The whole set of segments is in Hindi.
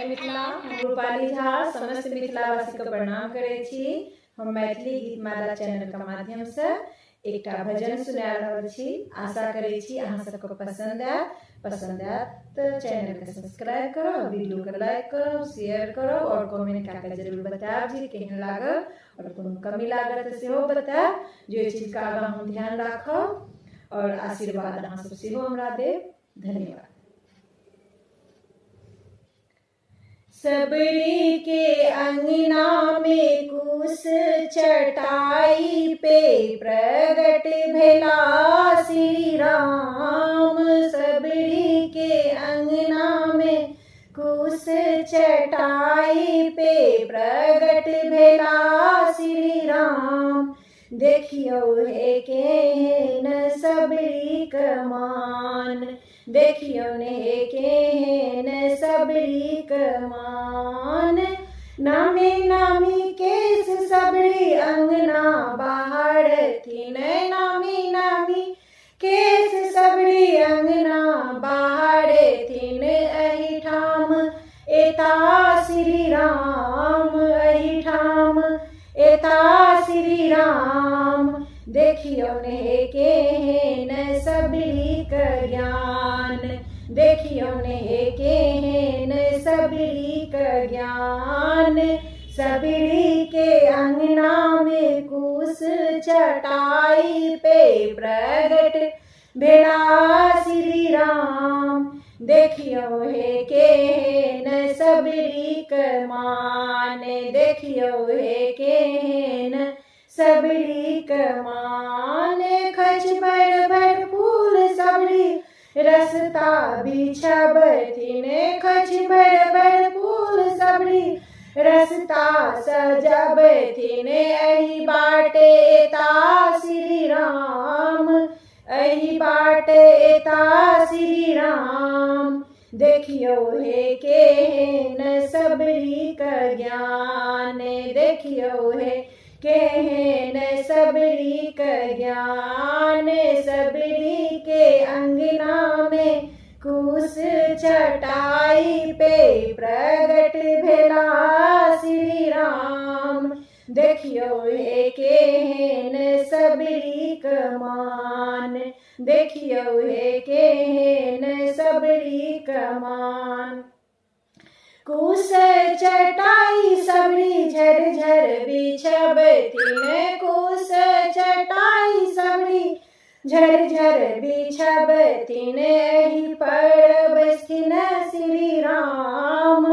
मिथिला, हम रूपाली झा समस्त मिथिलावासी के प्रणाम करे छी। हम मैथिली गीतमाला चैनल के माध्यम से एक भजन सुना रहल छी। आशा करे छी अहाँ सबके पसंद आयत तो चैनल के सब्सक्राइब करो, वीडियो के लाइक करो, शेयर करो और कमेंट करके जरूर बताएब जे केहन लागल और कोनो कमी लागल तो सेहो बताएब, जे चीज का आगा हम ध्यान राखब और आशीर्वाद अहाँ सब सेहो हमरा देब। धन्यवाद। सबरी के अंगना में कुश चटाई पे प्रगट भेला श्री राम। सबरी के अंगना में कुश चटाई पे प्रगट भेला श्री राम। देखियो हे केहन सबरी कमान, देखियो ने केहन सबरी कमान। नामी नामी केस सबरी अंगना बाहर थीन, नामी नामी केस सबरी अंगना बाहर थीन। एही ठाम एता श्री राम, एही ठाम एता श्री राम। देखियो ने केहन सबरी क ज्ञान, देखियो ने केहन सबरी क ज्ञान। सबरी के अंगना में कुश चटाई पे प्रगट भेला श्री राम। देखियो हे केहन सबरी कमान, देखियो हे केहन सबरी कमान। खच भर भर फूल सबरी रसता बिछबथिन, खच भर भर फूल सबरी रसता सजबथिन। एही बाटे एता श्री राम, एही बाटे एता श्री राम। देखियो हे केहन सबरी क ज्ञान, देखियो हे केहन सबरी क ज्ञान। सबरी के अंगना में कुश चटाई पे प्रगट भेला श्री राम। देखियो हे केहन सबरी कमान, देखियो हे केहन सबरी कमान। कुश चटाई सबरी झरझर बिछबथिन, कुश चटाई सबरी झरझर बिछबथिन। एही पर बसथिन श्री राम,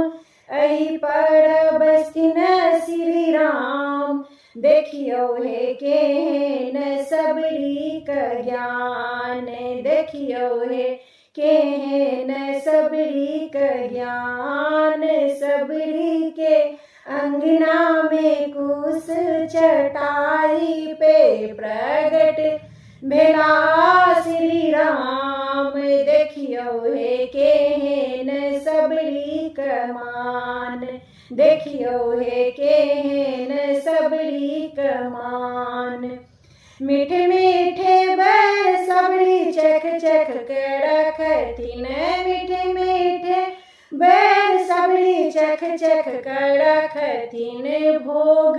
एही पर बसथिन श्री राम। देखियो हे केहन सबरी क ज्ञान, देखियो हे केहन सबरी क ज्ञान। सबरी के अंगना में कुश चटाई पे प्रगट भेला श्री राम। देखियो हे केहन सबरी कमान, देखियो हे केहन सबरी कमान। मीठे मीठे बैर सबरी चख चख के रखथिन, मीठे मीठे बैर सबरी चख चख के रखथिन। भोग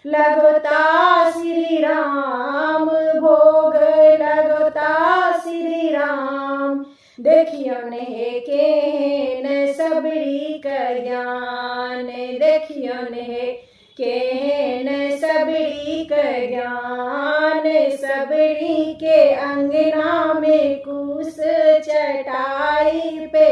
लगोता श्री राम, भोग लगोता श्री राम। देखियो ने केहन सबरी क ज्ञान, देखियो ने केहन सबरी क ज्ञान। सबरी के अंगना में कुश चटाई पे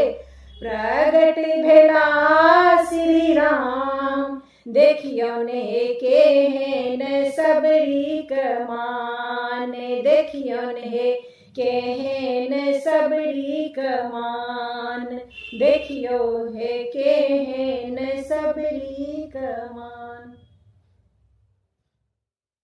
प्रगट भेला श्री राम। देखियो ने केहन सबरी कमान, देखियो ने केहन सबरी कमान। देखियो हे केहन सबरी कमान।